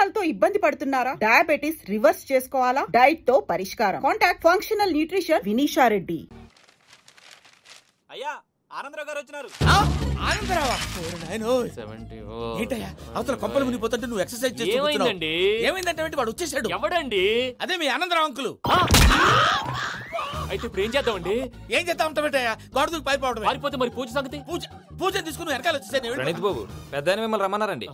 Cholesterol తో ఇబ్బంది పడుతున్నారా? డయాబెటిస్ రివర్స్ చేసుకోవాలా? డైట్ తో పరిష్కారం. Contact functional nutrition Vinisha Reddy. అయ్యా ఆనందరావు గారు వచ్చినారు. అవతల కొంపలు మునిగిపోతుంటే నువ్వు ఎక్సర్సైజ్ చేస్తున్నావు. ఏమైందంటే వాడు వచ్చేసాడు. ఎవడండి? అదే మీ ఆనందరావు అంకులు. అయితే ఇప్పుడు ఏం చేద్దామండి? ఏం చేస్తా ఉంటావేటయ్యా? గొడవకు పైపోవడం. పారిపోతే మరి పూజ సంగతి? పూజ తీసుకుని వెనకాల వచ్చేసాను. ప్రణీత్ బాబు పెద్ద మిమ్మల్ని రమ్మన్నారండి.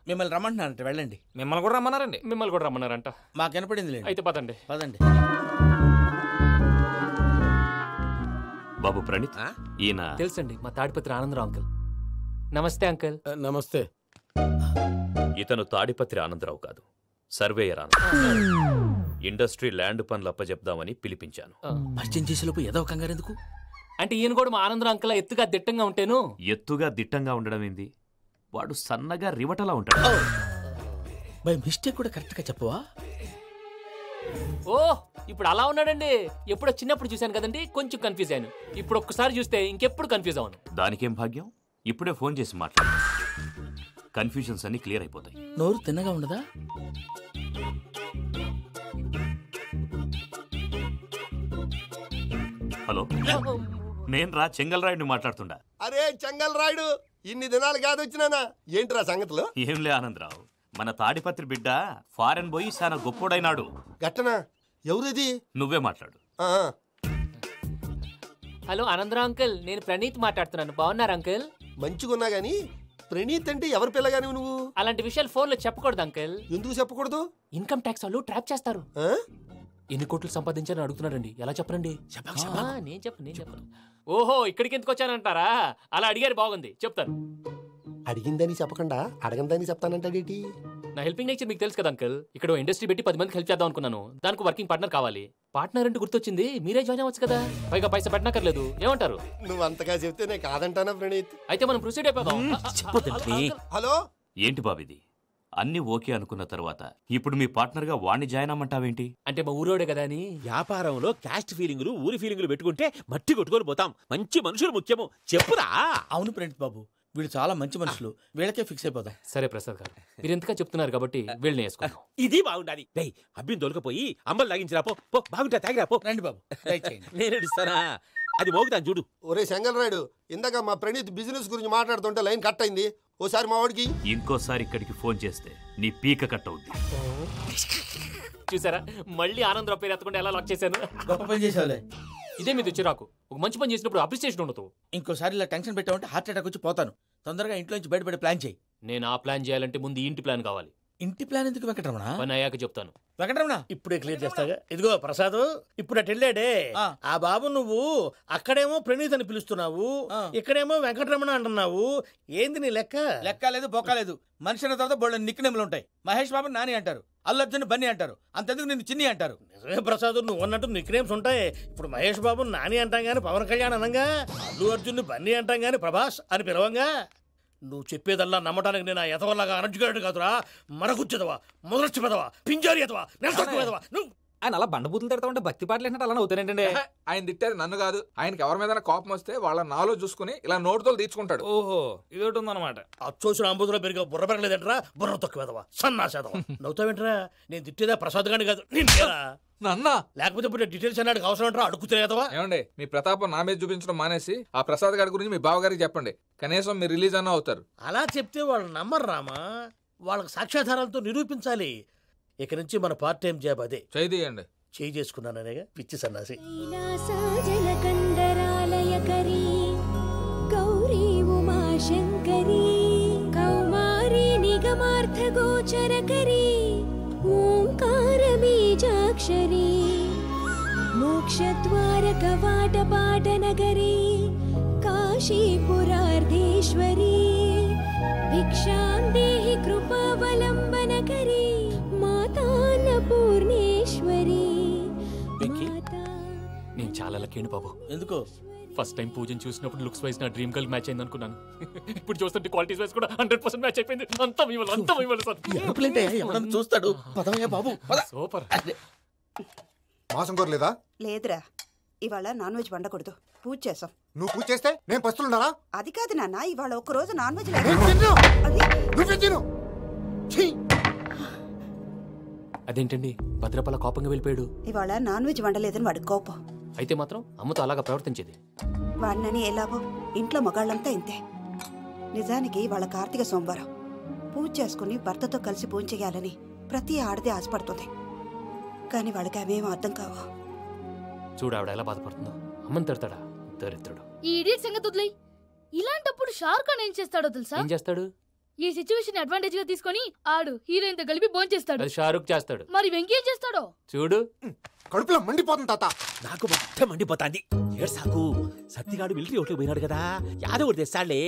మిమ్మల్ని రమ్మంటున్నారంట, వెళ్ళండి. మిమ్మల్ని కూడా రమ్మన్నారండి. మిమ్మల్ని కూడా రమ్మన్నారంట. మాకు వినపడింది. అయితే పదండి. పదండి. బాబు ప్రణీత్, ఈయన తెలుసండి, మా తాడిపత్రి ఆనందరావు అంకుల్. నమస్తే అంకుల్. నమస్తే. ఇతను తాడిపత్రి ఆనందరావు కాదు, సర్వేయర్ ఆనందరావు. ఇండస్ట్రీ ల్యాండ్ పనులు అప్పచెప్దామని పిలిపించాను. పరిచయం చేసేలోపు ఏదో కంగారు ఎందుకు? అంటే ఈయన కూడా మా ఆనందరావు అంకుల్ ఎత్తుగా దిట్టంగా ఉంటాను. ఎత్తుగా దిట్టంగా ఉండడం ఏంది? వాడు సన్నగా రివటలా ఉంటాడు. బై మిస్టేక్ కూడా కరెక్ట్ గా చెప్పవా? ఓ ఇప్పుడు అలా ఉన్నాడండి. ఎప్పుడో చిన్నప్పుడు చూశాను కదండి, కొంచెం కన్ఫ్యూజ్ అయ్యాను. ఇప్పుడు ఒక్కసారి చూస్తే ఇంకెప్పుడు కన్ఫ్యూజ్ అవును. దానికేం భాగ్యం, ఇప్పుడే ఫోన్ చేసి మాట్లాడు. కన్ఫ్యూజన్స్ అన్ని క్లియర్ అయిపోతాయి. నోరు తిన్నగా ఉండదా? హలో, నేను రా చెంగల్ రాయుడిని మాట్లాడుతుండా. అరే చెంగల్ రాయుడు, ఇన్ని దినాలు కాదు వచ్చినానా? ఏంట్రా సంగతులు? ఏంలే ఆనందరావు, మన తాడిపత్రి బిడ్డ ఫారెన్ పోయి చాలా గొప్పోడైనాడు. గట్టనా? ఎవరిది? నువ్వే మాట్లాడు. హలో ఆనందరావు అంకుల్, నేను ప్రణీత్ మాట్లాడుతున్నాను. బాగున్నారు అంకుల్? మంచిగున్నా గాని ప్రణీత్ అంటే ఎవరి పిల్లగాని నువ్వు? అలాంటి విషయాలు ఫోన్ లో చెప్పకూడదు అంకుల్. ఎందుకు చెప్పకూడదు? ఇన్కమ్ ట్యాక్స్ వాళ్ళు ట్రాప్ చేస్తారు. ఎన్ని కోట్లు సంపాదించాలని అడుగుతున్నారండి. ఎలా చెప్పరండి? నేను చెప్పను. ఓహో, ఇక్కడికి ఎందుకు వచ్చానంటారా? అలా అడిగారు, బాగుంది, చెప్తాను. అడిగిందని చెప్పకుండా అడగందని చెప్తానంటాడేటి? నా హెల్పింగ్ నేచర్ మీకు తెలుసు కదా అంకుల్. ఇక్కడ ఇండస్ట్రీ పెట్టి 10 మందికి హెల్ప్ చేద్దాం అనుకున్నాను. దానికి వర్కింగ్ పార్ట్నర్ కావాలి. పార్ట్నర్ అంటే గుర్తొచ్చింది, మీరే జాయిన్ అవ్వచ్చు కదా. పైగా పైసా పెట్టనక్కర్లేదు. ఏమంటారు? నువ్వు అంతగా చెప్తేనే కాదంటానా ప్రణీత్? అయితే మనం ప్రొసీడ్ అయిపోదాం. హలో, ఏంటి బాబిది? అన్ని ఓకే అనుకున్న తర్వాత ఇప్పుడు మీ పార్ట్నర్ గా వాణ్ణి జాయిన్ అమ్మంటావేంటి? అంటే మా ఊరోడే కదా అని. వ్యాపారంలో క్యాస్ట్ ఫీలింగులు, ఊరి ఫీలింగులు పెట్టుకుంటే మట్టి కొట్టుకొని పోతాం. మంచి మనుషులు ముఖ్యము. చెప్పురా. అవును ప్రణీత్ బాబు, వీళ్ళు చాలా మంచి మనుషులు. వీళ్ళకే ఫిక్స్ అయిపోదాం. సరే ప్రసాద్ గారు, మీరు ఎంతగా చెప్తున్నారు కాబట్టి వీళ్ళని వేసుకుంటాం. ఇది బాగుండాలి. డై అబ్బిని దొలకపోయి అమ్మలు లాగించిరా. పో బాగుంటా, తాగిరా పో. రండి బాబు, నేను ఇస్తానా? అది మోగుతాను చూడు. ఒరే చెంగల్ రాయుడు, ఇందాక మా ప్రణీత్ బిజినెస్ గురించి మాట్లాడుతుంటే లైన్ కట్ అయింది. ఓసారి మా వాడికి ఇంకోసారి ఇక్కడికి ఫోన్ చేస్తే నీ పీక కట్ అవుద్ది. చూసారా, మళ్ళీ ఆనందరావు పేరు ఎత్తకుండా ఎలా లాక్ చేశాను. గొప్ప పని చేసావులే. ఇదే మీద చిరాకు. ఒక మంచి పని చేసినప్పుడు అప్రిసియేషన్ ఉండదు. ఇంకోసారి ఇలా టెన్షన్ పెట్టామంటే హార్ట్ అటాక్ వచ్చి పోతాను. తొందరగా ఇంట్లో నుంచి బయటపడే ప్లాన్ చేయి. నేను ఆ ప్లాన్ చేయాలంటే ముందు ఇంటి ప్లాన్ కావాలి. ఇంటి ప్లాన్ ఎందుకు వెంకటరమణ? పని అయ్యాక చెప్తాను. వెంకటరమణ ఇప్పుడే క్లియర్ చేస్తాగా. ఇదిగో ప్రసాద్, ఇప్పుడు అటు వెళ్ళాడే ఆ బాబు, నువ్వు అక్కడేమో ప్రణీత్ అని పిలుస్తున్నావు, ఇక్కడేమో వెంకటరమణ అంటున్నావు. ఏంది నీ లెక్క? లెక్క లేదు, బొక్క లేదు. మనిషి అన్న తర్వాత బోళ్ళ నిక్నెములు ఉంటాయి. మహేష్ బాబు నాని అంటారు, అల్లు అర్జున్ బన్నీ అంటారు, అంతెందుకు నిన్ను చిన్ని అంటారు. నిజమే ప్రసాద్, నువ్వు అన్నట్టు నిక్నేమ్స్ ఉంటాయి. ఇప్పుడు మహేష్ బాబు నాని అంటాం గాని పవన్ కళ్యాణ్ అనంగా, అల్లు అర్జున్ బన్నీ అంటాం గాని ప్రభాస్ అని పిలవంగా. నువ్వు చెప్పేదల్లా నమ్మటానికి నేను ఎతవల్లాగా అనర్జుగాడు కాదురా. మరగుచ్చదవా, మొదలచ్చి పెదవా, పింజారి ఎదవా, నెలసొక్కుదవా. నువ్వు ఆయన అలా బండబూతులు తిడతా ఉంటే భక్తి పాటలు ఏంటంటే అలా అవుతానంటే. ఆయన తిట్టేది నన్ను కాదు, ఆయనకి ఎవరి మీద కోపం వస్తే వాళ్ళ నాలో చూసుకుని ఇలా నోటుతో తీర్చుకుంటాడు. ఓహో, ఇదొకటి ఉందన్నమాట. అచ్చోసిన అంబుధులో పెరిగే బుర్ర పెరగలేదంటరా. బుర్ర తొక్కువేదవా, సన్నాసేదవా. నవ్వుతావేంట్రా? నేను తిట్టేదా ప్రసాద్ గాని కాదు, నిన్నేరా. నన్నా? లేకపోతే ఇప్పుడు డీటెయిల్స్ అన్నాడు అవసరం అంటారా? అడుగుతాయేదవా. ఏమండి, మీ ప్రతాపం నా మీద చూపించడం మానేసి ఆ ప్రసాద్ గారి గురించి మీ బావగారికి చెప్పండి. కనీసం మీరు రిలీజ్ అన్న అవుతారు. అలా చెప్తే వాళ్ళు నమ్మరు రామా. వాళ్ళకి సాక్ష్యాధారాలతో నిరూపించాలి. ఇక నుంచి మన పార్ట్ టైం జాబ్ అదే. చేయండి. చేయి చేసుకున్నాననేగా పిచ్చి సన్నాసి. గౌరీ ఉమాశంకరీ కౌమారీ నిగమార్థ గోచరకరీ ఓంకార బీజాక్షరీ మోక్షద్వార కవాట పాట నగరీ కాశీపురార్ధేశ్వరీ భిక్షాం దేహి కృపావలంబనకరీ మాతాన్నపూర్ణేశ్వరీ. నేను చాలా లక్కీ బాబు. ఎందుకో? ఫస్ట్ టైం పూజను చూసినప్పుడు లుక్స్ వైజ్ నా డ్రీమ్ గర్ల్ మ్యాచ్ అయింది అనుకున్నాను. ఇప్పుడు చూస్తుంటే క్వాలిటీస్ వైజ్ కూడా 100% మ్యాచ్ అయిపోయింది. అంతా చూస్తాడు. బాబు సూపర్. మాసం కోరలేదా? లేదురా, ఇవాళ నాన్ వెజ్ వండకూడదు. పూజ చేసాం. నువ్వు పూజ చేస్తే నేను పస్తులున్నారా? అది కాదు నాన్న, ఇవాళ ఒక్క రోజు నాన్ వెజ్ అదేంటండి భద్రపల కోపంగా వెళ్ళిపోయాడు? ఇవాళ నాన్ వెజ్ వండలేదని వాడి కోపం. అయితే మాత్రం అమ్మతో అలాగా ప్రవర్తించేది. వాడినని ఎలాగో ఇంట్లో మగాళ్ళంతా ఇంతే. నిజానికి వాళ్ళ కార్తీక సోమవారం పూజ చేసుకుని భర్తతో కలిసి పూజ చేయాలని ప్రతి ఆడది ఆశపడుతుంది. కానీ వాళ్ళకి అవేమో అర్థం కావు. చూడు ఆవిడ ఎలా బాధపడుతుందో. అమ్మని తిడతాడా దరిద్రుడు. ఈ ఇడియట్ సంగతి వదిలేయ్. ఇలాంటప్పుడు షారుఖ్ ఖాన్ ఏం చేస్తాడో తెలుసా? ఏం చేస్తాడు? ఈ సిచ్యువేషన్ అడ్వాంటేజ్ గా తీసుకొని ఆడు హీరోయిన్ తో కలిపి బోన్ చేస్తాడు. అది షారుఖ్ చేస్తాడు. మరి వెంకీ ఏం చేస్తాడో చూడు. కడుపులో మండిపోతుంది తాత. నాకు మొత్తం మండిపోతాంది. ఏడు సాకు సత్తిగాడు మిలిటరీ ఓట్లకు పోయినాడు కదా, యాదవ్ ఒకటి తెస్తాడులే.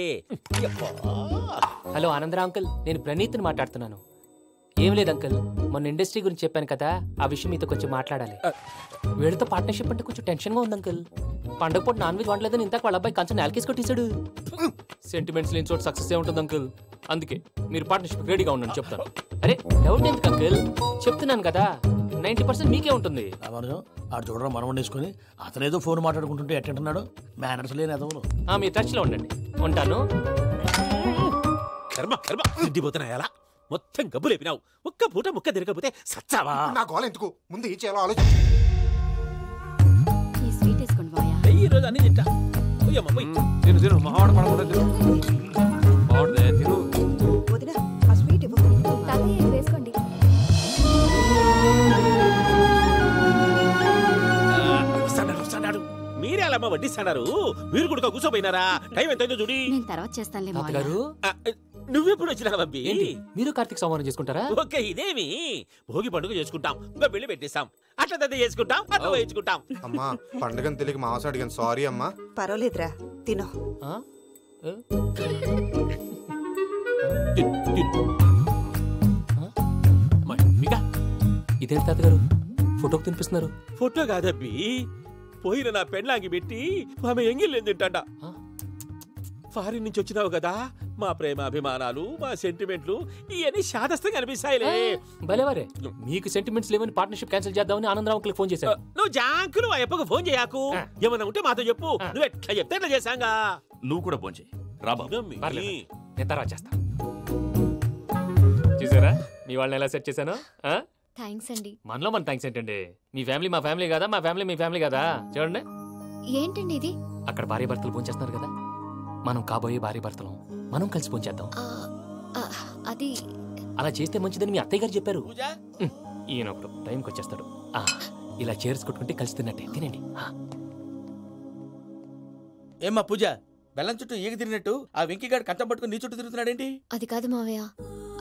హలో ఆనందరా అంకుల్, నేను ప్రణీత్ని మాట్లాడుతున్నాను. ఏం లేదు అంకుల్, మొన్న ఇండస్ట్రీ గురించి చెప్పాను కదా, ఆ విషయం మీతో కొంచెం మాట్లాడాలి. వీళ్ళతో పార్ట్నర్షిప్ అంటే కొంచెం టెన్షన్ గా ఉంది అంకుల్. పండగ పూట నాన్ వెజ్ వండలేదని ఇంతకు వాళ్ళ అబ్బాయి కంచెం నేలకేసి కొట్టేశాడు. సెంటిమెంట్స్ లేని చోట సక్సెస్ ఏ ఉంటుంది అంకుల్. అందుకే మీరు పార్ట్నర్షిప్ రెడీగా ఉండండి చెప్తాను. అరే డౌట్ ఎందుకు అంకుల్, చెప్తున్నాను కదా 90% మీకే ఉంటుంది. ఆడు చూడడం మనం వండేసుకుని అతనేదో ఫోన్ మాట్లాడుకుంటుంటే ఎట్టంటున్నాడు. మేనర్స్ లేని అదవులు. మీ టచ్ లో ఉండండి. ఉంటాను. కర్మ కర్మ తిండిపోతున్నాయలా మొత్తం గబ్బు లేపినావు. ఒక్క పూట ముక్క తిరగకపోతే సచ్చావా? నా గోల ఎందుకు, ముందు ఈ చేయాలో ఆలోచించు. ఈ స్వీట్ వేసుకోండి బాయా. ఈ రోజు అన్ని తింటా. తిను తిను మావాడు పడకుండా తిను. మావాడే తిను. వదినా ఆ స్వీట్ ఇవ్వు. తాతయ్య వేసుకోండి. వస్తాడు. మీరే అలా అమ్మ వడ్డిస్తాడారు. మీరు కూడా కూర్చోపోయినారా? టైం ఎంతైందో చూడి. నేను తర్వాత చేస్తానులే తాతగారు. నువ్వెప్పుడు వచ్చినా బంబి? మీరు కార్తీక సంహారం చేసుకుంటారా? ఓకే, ఇదేమి భోగి పండుగ చేసుకుంటాం, ఇంకా పెళ్లి పెట్టేస్తాం, అట్లా దద్ద చేసుకుంటాం, అట్లా వేయించుకుంటాం. అమ్మా పండుగని తెలియక మాంసం అడిగాను, సారీ అమ్మా. పర్వాలేదురా తినో. ఇదేంటి తాతగారు ఫోటోకి తినిపిస్తున్నారు? ఫోటో కాదబ్బి, పోయిన నా పెళ్ళాంగి పెట్టి ఆమె ఎంగిల్లేం తింటాడ. ఫారిన్ నుంచి వచ్చినావు కదా, మా ప్రేమ అభిమానాలు మా సెంటిమెంట్లు ఇవన్నీ శాదస్తంగా అనిపిస్తాయిలే. భలేవారే, మీకు సెంటిమెంట్స్ లేవని పార్ట్నర్షిప్ క్యాన్సిల్ చేద్దామని ఆనందరావు అంకుల్ ఫోన్ చేశారు. నువ్వు జాంకులు ఆ ఎప్పకు ఫోన్ చేయకు. ఏమన్నా ఉంటే మాతో చెప్పు. నువ్వు ఎట్లా చెప్తే ఎట్లా చేశాంగా. నువ్వు కూడా ఫోన్ చేయి రా బాబు. నేను తర్వాత చేస్తా. చూసారా మీ వాళ్ళని ఎలా సెట్ చేశాను? థ్యాంక్స్ అండి. మనలో మన థ్యాంక్స్ ఏంటండి? మీ ఫ్యామిలీ మా ఫ్యామిలీ కదా, మా ఫ్యామిలీ మీ ఫ్యామిలీ కదా. చూడండి ఏంటండి ఇది? అక్కడ భార్య భర్తలు ఫోన్ చేస్తున్నారు కదా, మనం కాబోయే భార్య భర్తలు మనం కలిసి ఫోన్ చేద్దాం. అది అలా చేస్తే మంచిదని మీ అత్తయ్య గారు చెప్పారు. ఈయన ఒకడు టైంకి వచ్చేస్తాడు. ఇలా చేర్స్ కొట్టుకుంటే కలిసి తిన్నట్టే. తినండి. ఏమ్మా పూజ, బెల్లం చుట్టూ ఈగ తిరిగినట్టు ఆ వెంకీగాడు కంచం పట్టుకుని నీ చుట్టూ తిరుగుతున్నాడేంటి? అది కాదు మావయ్య,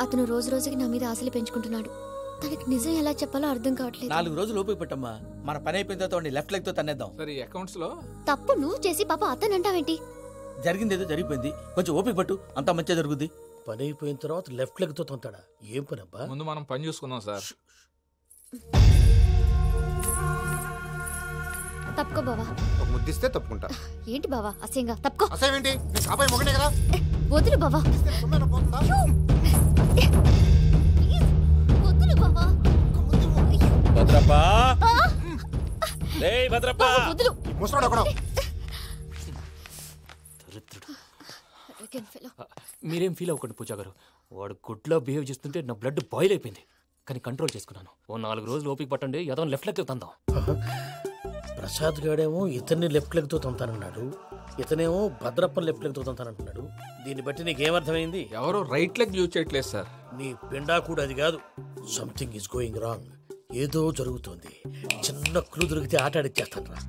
అతను రోజు రోజుకి నా మీద ఆశలు పెంచుకుంటున్నాడు. తనకి నిజం ఎలా చెప్పాలో అర్థం కావట్లేదు. 4 రోజులు ఓపిక పట్టమ్మా, మన పని అయిపోయిన తర్వాత లెఫ్ట్ లెగ్ తో తన్నేద్దాం. సరే అకౌంట్స్ లో తప్పు నువ్వు చేసి పాప అతను అంటావేంటి? జరిగింది ఏదో జరిగిపోయింది, కొంచెం ఓపిక పట్టు, అంతా మంచిగా జరుగుద్ది. పని అయిపోయిన తర్వాత లెఫ్ట్ లెగ్ తో తొంతాడా? ఏం పని అబ్బా? ముందు మనం పని చూసుకుందాం సార్. తప్పుకో బావా. ఒక ముద్దిస్తే తప్పుకుంటా. ఏంటి బావా అసహ్యంగా? తప్పుకో. అసేమేంటి, నీ కాపాయి మొగనే కదా. వదులు బావా. వదులు బావా. భద్రప్పా, భద్రప్పా, వదులు. ముసరాడు అక్కడ. మీరేం ఫీల్ అవ్వకండి పూజా గారు. వాడు గుడ్లో బిహేవ్ చేస్తుంటే నా బ్లడ్ బాయిల్ అయిపోయింది, కానీ కంట్రోల్ చేసుకున్నాను. ఓ 4 రోజులు ఓపిక పట్టండి, ఏదో లెఫ్ట్ లెగ్ తందాం. ప్రసాద్ గాడేమో ఇతన్ని లెఫ్ట్ లెగ్ తో తొంతానన్నాడు, ఇతనేమో భద్రప్ప లెఫ్ట్ లెగ్ తో తొంతానంటున్నాడు. దీన్ని బట్టి నీకేమర్థమైంది? ఎవరో రైట్ లెగ్ యూజ్ చేయట్లేదు సార్. నీ పిండా కూడా అది కాదు. Something is going wrong. ఏదో జరుగుతోంది. చిన్న క్లూ దొరికితే ఆట ఆడిచ్చేస్తాను రా.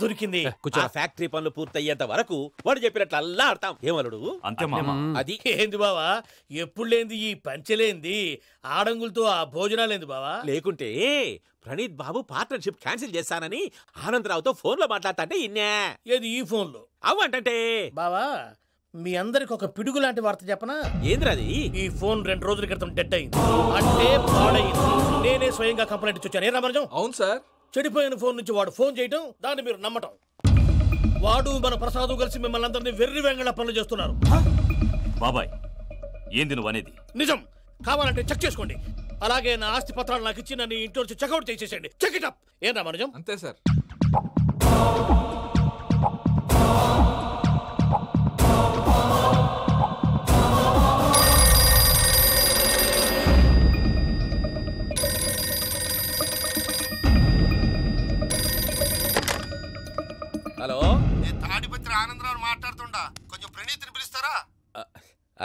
దొరికింది. ఆ ఫ్యాక్టరీ పనులు పూర్తయ్యేంత వరకు వాడు చెప్పినట్లు అల్లా ఆడతాం. ఏమలుడు అంతే మామ. అది ఏంది బావా, ఎప్పుడు లేంది ఈ పంచలేంది, ఆడంగులతో ఆ భోజనాలేంది బావా? లేకుంటే ప్రణీత్ బాబు పార్ట్నర్షిప్ క్యాన్సిల్ చేస్తానని ఆనందరావుతో ఫోన్ లో మాట్లాడతాంటే ఇన్నే. ఏది ఈ ఫోన్ లో? అవ్వంటే బావా, మీ అందరికి ఒక పిడుగు లాంటి వార్త చెప్పనా? ఏంద్రది? ఈ ఫోన్ 2 రోజుల క్రితం డెడ్ అయింది, అంటే పాడైంది. నేనే స్వయంగా కంప్లైంట్ ఇచ్చాను. ఏ రామరాజం? అవును సార్. చెడిపోయిన ఫోన్ నుంచి వాడు ఫోన్ చేయటం, దాన్ని మీరు నమ్మటం. వాడు మన ప్రసాదు కలిసి మిమ్మల్ని అందరినీ వెర్రి వెంగళ పనులు చేస్తున్నారు. బాబాయ్ ఏంది నువ్వు అనేది? నిజం. కావాలంటే చెక్ చేసుకోండి. అలాగే నా ఆస్తి పత్రాలు నాకు ఇచ్చి నన్ను ఇంట్లో నుంచి చెక్అౌట్ చేసేసండి. Check it up. ఏం రామరాజం? అంతే సార్.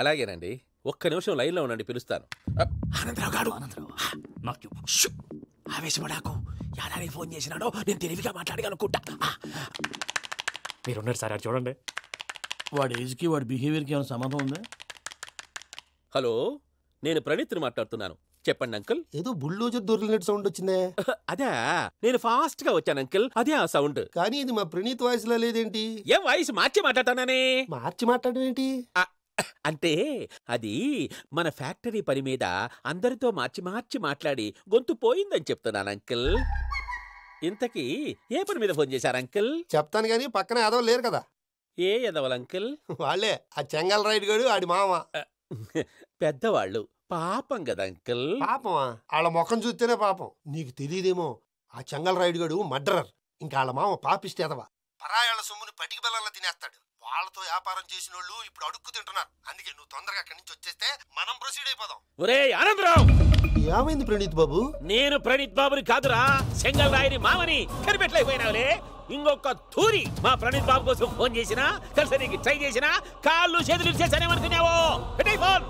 అలాగేనండి, ఒక్క నిమిషం లైన్లో ఉండండి, పిలుస్తాను. ఆనందరావు గారు ఆవేశపడాకు. యాదానికి ఫోన్ చేసినాడో నేను తెలివిగా మాట్లాడగలనుకుంటా. మీరున్నారు సార్, అది చూడండి. వాడి ఏజ్కి వాడి బిహేవియర్కి ఏమైనా సంబంధం ఉందా? హలో, నేను ప్రణీత్ని మాట్లాడుతున్నాను. చెప్పండి అంకుల్. ఏదో బుల్డోజర్ దొరికినట్టు సౌండ్ వచ్చిందే. అదే, నేను ఫాస్ట్ గా వచ్చాను అంకుల్, అదే ఆ సౌండ్. కానీ ఇది మా ప్రణీత్ వాయిస్ లో లేదేంటి? ఏ వాయిస్ మార్చి మాట్లాడతానని? మార్చి మాట్లాడడం ఏంటి? అంటే అది మన ఫ్యాక్టరీ పని మీద అందరితో మార్చి మాట్లాడి గొంతు పోయిందని చెప్తున్నాను అంకుల్. ఇంతకీ ఏ పని మీద ఫోన్ చేశారు అంకుల్? చెప్తాను కానీ పక్కన ఏదో లేరు కదా. ఏ ఎదవలు అంకుల్? వాళ్ళే ఆ చెంగల్ రైడ్ గడు ఆడి మామ. పెద్దవాళ్ళు, పాపం కదా అంకుల్. పాపమా? వాళ్ళ ముఖం చూస్తేనే పాపం. నీకు తెలియదేమో, ఆ చెంగల్ రైడ్ గడు మర్డరర్. ఇంకా వాళ్ళ మామ పాపిస్తేదవా, పరాయాళ్ళ సొమ్ముని పటికి బెల్లంలో తినేస్తాడు. వాళ్ళతో వ్యాపారం చేసిన వాళ్ళు ఇప్పుడు అడుక్కు తింటున్నారు. అందుకే నువ్వు తొందరగా అక్కడి నుంచి వచ్చేస్తే మనం ప్రొసీడ్ అయిపోదాం. ఒరే ఆనందరావు! ఏమైంది ప్రణీత్ బాబు? నేను ప్రణీత్ బాబుని కాదురా, సెంగల్ రాయని మామని. కనిపెట్టలేకపోయినావులే. ఇంకొక తూరి మా ప్రణీత్ బాబు కోసం ఫోన్ చేసినా, కలిసి నీకు ట్రై చేసినా, కాళ్ళు చేతులు చేశానేమనుకున్నావో. పెట్టే ఫోన్.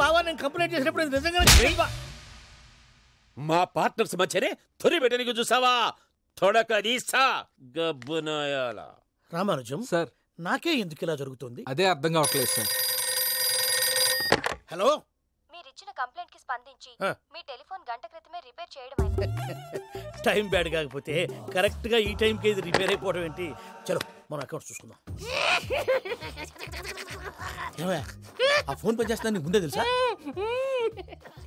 బావా, నేను కంప్లైంట్ చేసినప్పుడు నిజంగా మా పార్ట్నర్స్ మధ్యనే తొలి పెట్టడానికి చూసావా? తొడక తీసా గబ్బునాయాల. రామానుజం సార్, నాకే ఎందుకు ఇలా జరుగుతుంది? అదే అర్థం కావట్లేదు సార్. హలో, మీరిచ్చిన కంప్లైంట్ కి స్పందించి మీ టెలిఫోన్ గంట క్రితమే రిపేర్ చేయడం టైం బ్యాడ్ కాకపోతే కరెక్ట్ గా ఈ టైంకి ఇది రిపేర్ అయిపోవడం ఏంటి? చలో మన అకౌంట్ చూసుకుందాం. ఆ ఫోన్ పని చేస్తున్నా నీకు ముందే తెలుసా?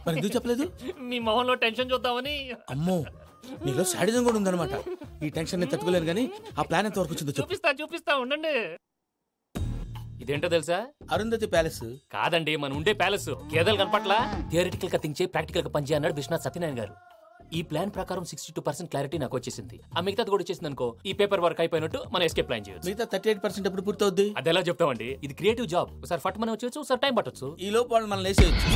మరి ఎందుకు చెప్పలేదు? మీ మొహంలో టెన్షన్ చూద్దామని. అమ్మో, నీలో శాడిజం కూడా ఉందన్నమాట. ఈ టెన్షన్ నేను తట్టుకోలేను కానీ ఆ ప్లాన్ ఎంత వరకు వచ్చిందో చూపిస్తా ఉండండి. ఇదేంటో తెలుసా? అరుంధతి ప్యాలెస్ కాదండి, మన ఉండే ప్యాలెస్. గేదెలు కనపట్లా? థియరిటికల్ గా థింక్ చేయి, ప్రాక్టికల్ గా పనిచేయ అన్నాడు విశ్వనాథ్ సత్యనారాయణ గారు. ఈ ప్లాన్ ప్రకారం 62% క్లారిటీ నాకు వచ్చేసింది. ఆ మిగతాది కూడా వచ్చేసింది అనుకో, ఈ పేపర్ వర్క్ అయిపోయినట్టు మనం ఎస్కేప్ ప్లాన్ చేయొచ్చు. మిగతా 38% ఎప్పుడు పూర్తవుద్ది? అది ఎలా చెప్తామండి? ఇది క్రియేటివ్ జాబ్. ఒకసారి ఫట్ మనం వచ్చేయచ్చు, ఒకసారి టైం పట్టొచ్చు. ఈ లోపు వాళ్ళు మనం లేసేయచ్చు.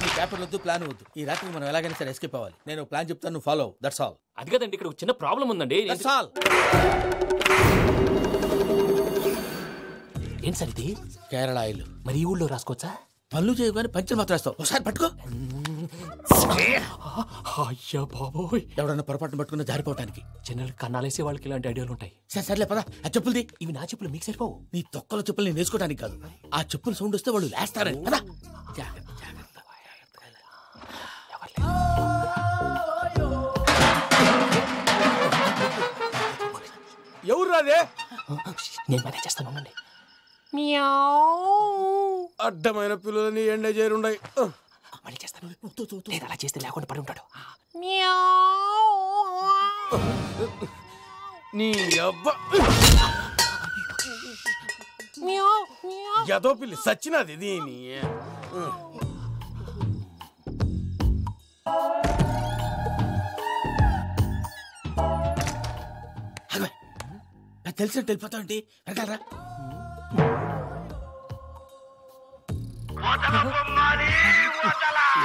ఈ పేపర్ వద్దు, ప్లాన్ వద్దు. ఈ రాత్రి మనం ఎలాగైనా సరే ఎస్కేప్ అవ్వాలి. నేను ప్లాన్ చెప్తాను, నువ్వు ఫాలో. That's all. అది కదండి, ఇక్కడ చిన్న ప్రాబ్లం ఉందండి. That's all. ఏం సార్ ఇది? కేరళ ఆయిల్. మరి ఈ ఊళ్ళో రాసుకోవచ్చా? పనులు చేయగానే పంచర్ మాత్రం వేస్తావు. ఒకసారి పట్టుకో. అయ్యా బాబోయ్, ఎవడన్నా పొరపాటున పట్టుకున్న జారిపోవటానికి. జనరల్ కన్నాలేసే వాళ్ళకి ఇలాంటి ఐడియాలు ఉంటాయి. సర్లే పదా, ఆ చెప్పులది. ఇవి నా చెప్పులు, మీకు సరిపోవు. నీ తొక్కల చెప్పులు నేను వేసుకోవడానికి కాదు, ఆ చెప్పులు సౌండ్ వస్తే వాళ్ళు లేస్తారని. పదా. ఎవరు రాదే? నేను మేనేజ్ చేస్తాను, ఉండండి. అడ్డమైన పిల్లలని ఎండ చేరుండయి. మళ్ళీ చేస్తాను. లేదు, అలా చేస్తే లేకుండా పడి ఉంటాడు. నీ అబ్బా ఎదో పిల్లి సచ్చినది దీని. తెలిసినట్టు వెళ్ళిపోతా ఉంటే వెనకాలరా.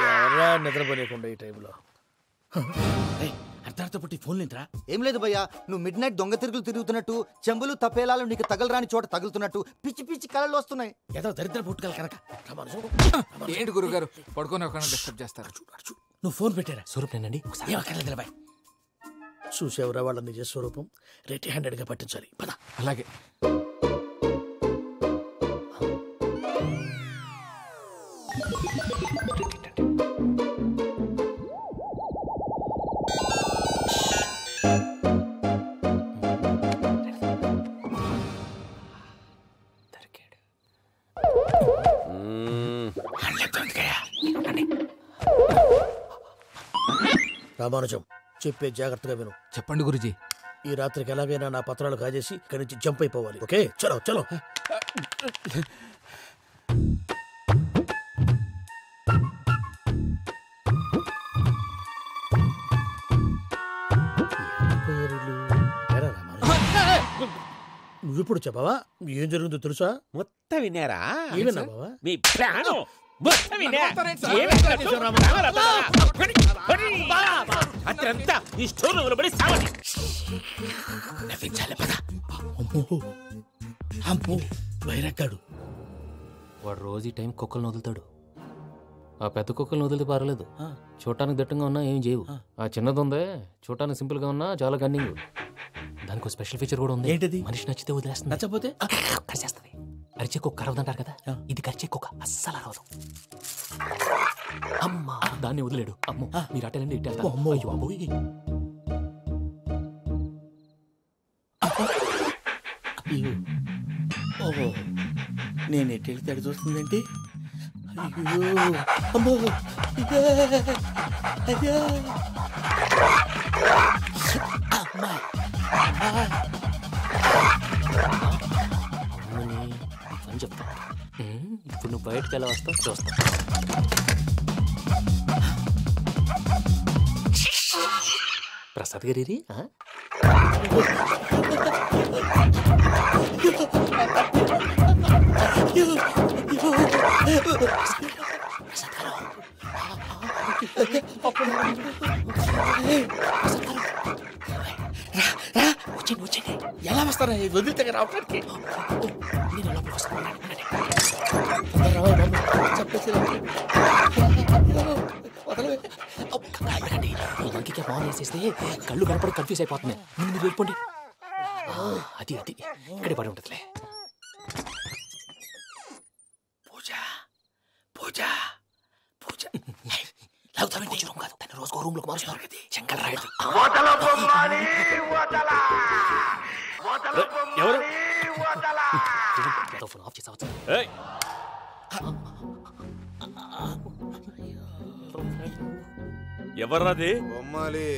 ఎవరా నిద్రపోలేకుండా ఈ టైంలో? అర్ధార్థ పుట్టి ఫోన్ లేంట్రా? ఏం లేదు భయ్యా, నువ్వు మిడ్ నైట్ దొంగ తిరుగులు తిరుగుతున్నట్టు, చెంబులు తప్పేలాలు నీకు తగలరాని చోట తగులుతున్నట్టు పిచ్చి పిచ్చి కళలు వస్తున్నాయి. ఏదో దరిద్ర పుట్టుకల కనుక. ఏంటి గురుగారు పడుకొని ఒక డిస్టర్బ్ చేస్తారు? నువ్వు ఫోన్ పెట్టారా? స్వరూపేనండి. చూసేవరా వాళ్ళ నిజ స్వరూపం? రెట్టి హ్యాండెడ్ గా పట్టించాలి. పద. అలాగే. రామానుజం, చెప్పే జాగ్రత్తగా విను. చెప్పండి గురుజీ. ఈ రాత్రికి ఎలాగైనా నా పత్రాలు కాజేసి ఇక్కడి నుంచి జంప్ అయిపోవాలి. ఓకే, చలో చలో. నువ్విప్పుడు చెప్పవా? ఏం జరుగుతుందో తెలుసా? మొత్తం విన్నారా? ఏమన్నా బావా? మీ ప్లాను అత్రంతా ఈ స్టోర్ రూమ్ లో పడి సావండి. నవ్వించాలి పద. అమ్మో వైరక్కాడు. వాడు రోజు ఈ టైం కుక్కలను వదులుతాడు. ఆ పెద్ద కుక్కలను వదిలితే పర్లేదు, చూడటానికి దట్టంగా ఉన్నా ఏం చేయవు. ఆ చిన్నది ఉందే చూడటానికి సింపుల్ గా ఉన్నా చాలా గన్నింగ్. దానికి ఒక స్పెషల్ ఫీచర్ కూడా ఉంది. ఏంటిది? మనిషి నచ్చితే వదిలేస్తుంది, నచ్చపోతే కరిచేస్తుంది. అరిచే కుక్క అరవదంటారు కదా, ఇది కరిచే కుక్క అస్సలు అరవదు. అమ్మా దాన్ని వదిలేడు. అమ్మో మీరు అటెండి ఇటు వెళ్తారు. అయ్యో అబ్బోయ్. ఓహో నేను ఎటు వెళ్తే అటు చూస్తుందేంటి? అయ్యో అమ్మో అయ్యో అమ్మా అని చెప్తా. ఇప్పుడు నువ్వు బయటకు ఎలా వస్తావు చూస్తా. ప్రసాద్ గారి వచ్చండి. ఎలా వస్తారా వదిలితే రావడానికి? నేను లోపలికి వస్తాను. ఇంకే బాగా వేసేస్తే కళ్ళు కనపడి కన్ఫ్యూజ్ అయిపోతున్నాయి. మీరు వెళ్ళిపోండి. అది అది ఇక్కడే పడి ఉంటుందిలే. పూజ పూజ పూజ పూజ రూమ్ కాదు, తన రోజుకో రూమ్ లోకి మారుస్తున్నారు కదా. చెంగల్ రాయుడు ఎవరు? ఫోన్ ఆఫ్ చేసావచ్చు. ఎవర్రాది? బొమ్మాలి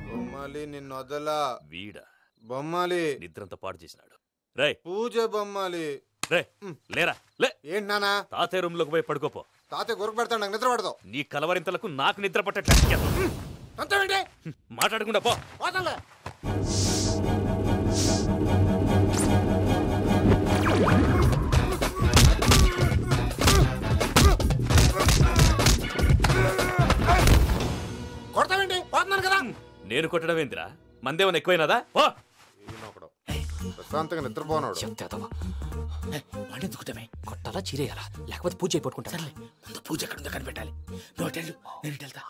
బొమ్మాలి నిన్ను వదలా. వీడా బొమ్మాలి నిద్రంతా పాడు చేసినాడు. రే పూజ బొమ్మాలి. రే లేరా లే. ఏంటి నానా? తాతయ్య రూమ్ లోకి పోయి పడుకోపో. తాతయ్య గురకు పెడతాడు, నాకు నిద్ర పడతావు. నీ కలవరింతలకు నాకు నిద్ర పట్టట్లేదు. మాట్లాడకుండా పో. కొడతావేంటి? పోతున్నాను కదా. నేను కొట్టడం ఏంటిరా? మందేమన్నా ఎక్కువైనదా? ప్రశాంతంగా నిద్రపోనాడు. కొట్టాలా చీరేయాలా లేకపోతే పూజ అయిపోట్టుకుంటా. పూజ ఎక్కడ ఉందో కనిపెట్టాలి. నువ్వు వెళ్ళు, నేను ఇటు వెళ్తా.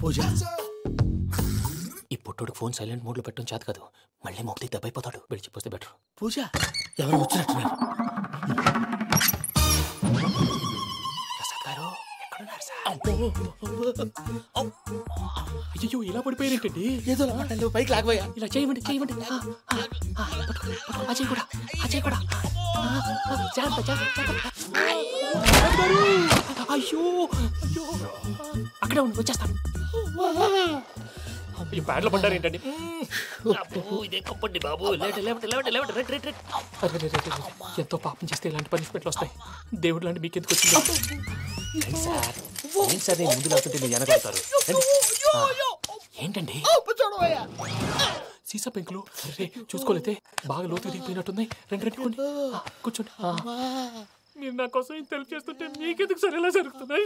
పూజ ఈ పుట్టోడు ఫోన్ సైలెంట్ మోడ్ లో పెట్టడం చేత కాదు, మళ్ళీ మొక్కి దెబ్బైపోతాడు. వెళ్ళి చెప్పొస్తే బెటర్. పూజ ఎవరు వచ్చినట్టున్నారు? ప్రసాద్ గారు ఎక్కడున్నారు సార్? అయ్యో ఇలా పడిపోయారేంటండి? ఏదో మాటలు పైకి లాగబోయా. ఇలా చేయమండి చేయమండి. అజయ్ కూడా అజయ్ కూడా అయ్యో అయ్యో అక్కడే ఉండి వచ్చేస్తాను. ఈ బ్యాడ్లో పడ్డారు ఏంటండి? ఇదే కప్పండి బాబు. ఎంతో పాపం చేస్తే ఇలాంటి పనిష్మెంట్లు వస్తాయి. దేవుడు లాంటి మీకు ఎందుకు వచ్చింది సార్? నేను ముందు లేకుంటే మీరు వెనకాడతారు. ఏంటండి సీసా పెంకులు? చూసుకోలేతే బాగా లోతుగా దిగిపోయినట్టున్నాయి. రండి రండి కూర్చోండి. మీరు నా కోసం ఇంత హెల్ప్ చేస్తుంటే మీకెందుకు సరే ఎలా జరుగుతున్నాయి?